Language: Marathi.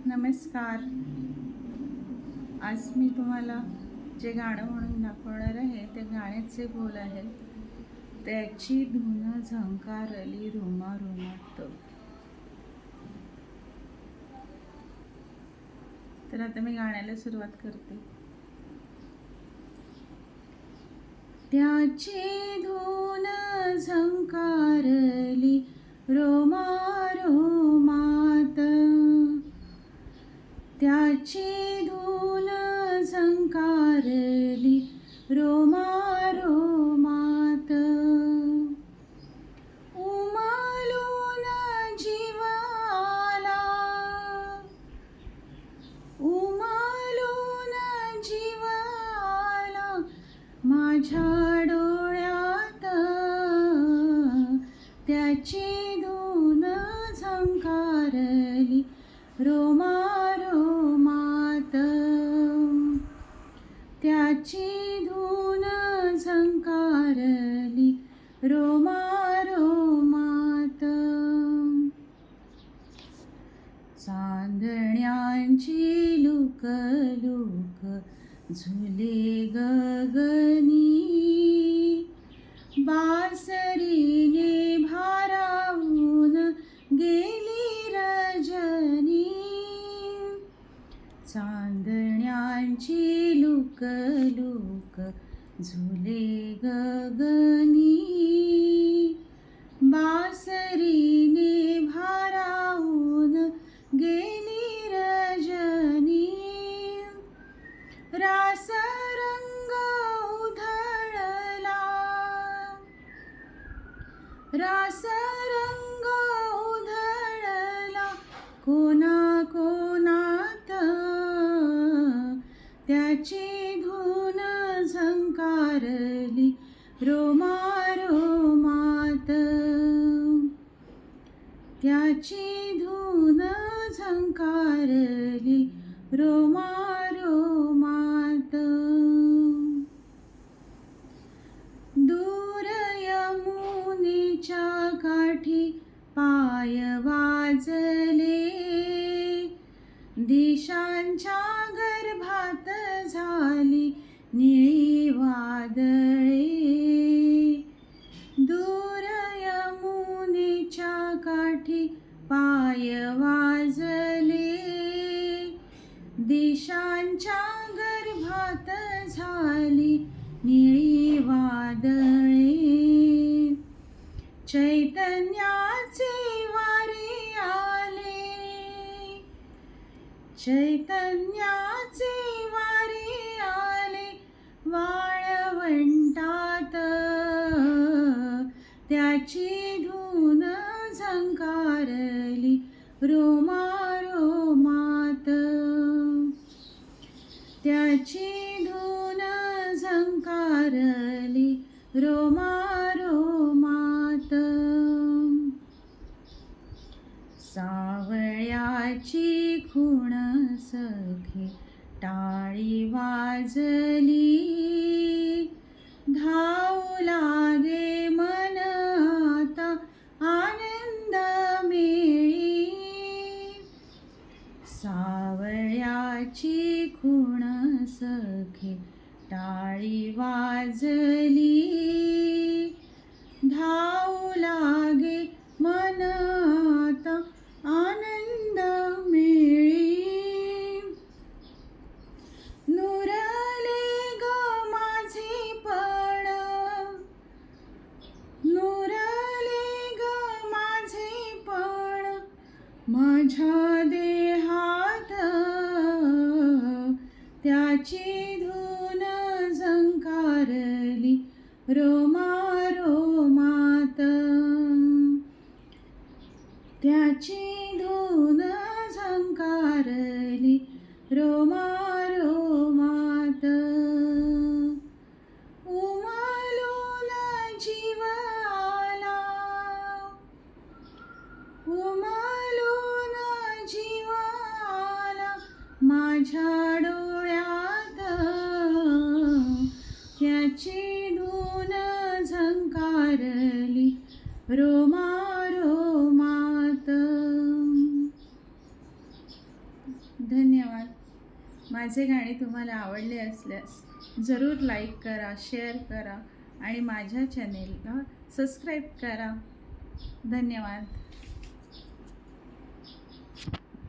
नमस्कार. आज मी तुम्हाला जे गाणं म्हणून दाखवणार आहे ते गाण्याचे बोल आहेत. त्याची धून झंकारली रोमारोमात. तर आता मी गाण्याला सुरुवात करते. त्याची धून झंकारली रोमारोमात, त्याची धून झंकारली रोमारोमात. उमलून जीव आला, उमलून जीव आला माझ्या डोळ्यात. त्याची धून झंकारली रोमारोमात, त्याची धून झंकारली रोमारोमात. चांदण्यांची लुकलुक झुले गगनी, बासरीने भारावून गेली रजनी. चांदण्यांची लुकलुक झुले गगनी, बासरीने भारावून गेली रजनी. रासरंग उधळला, रासरंग उधळला कोणाकोणात. त्याची धून झंकारली रोमारोमात, त्याची धून झंकारली रोमारोमात. दूर यमुनेच्या काठी पाय वाजले, दिशांच्या गर्भात झाली निळी वादळे. दूर यमुनेच्या काठी पाय वाजले, दिशांच्या गर्भात झाली निळी वादळे. चैतन्याचे वारे आले, चैतन्याचे वारे आले वाळवंटात. त्याची धून झंकारली रोमारोमात, त्याची धून झंकारली रोमारोमात. सावळ्याची खूण सखे टाळी वाजली, धावू लागे मन आता आनंद मेळी. सावळ्याची खूण सखे टाळी वाजली, धावू लागे मन आता आनंद मेळी. नुरले ग माझे पण, नुरले ग माझे पण माझ्या देहात. त्याची धून झंकारली रोमारोमात, त्याची धून झंकारली रोमारोमात. उमलून जीव आला, उमलून जीव आला माझ्या डोळ्यात. त्याची धून झंकारली रोमारोमात. धन्यवाद. माझे गाणे तुम्हाला आवडले असल्यास जरूर लाईक करा, शेअर करा आणि माझ्या चॅनेलला सबस्क्राईब करा. धन्यवाद.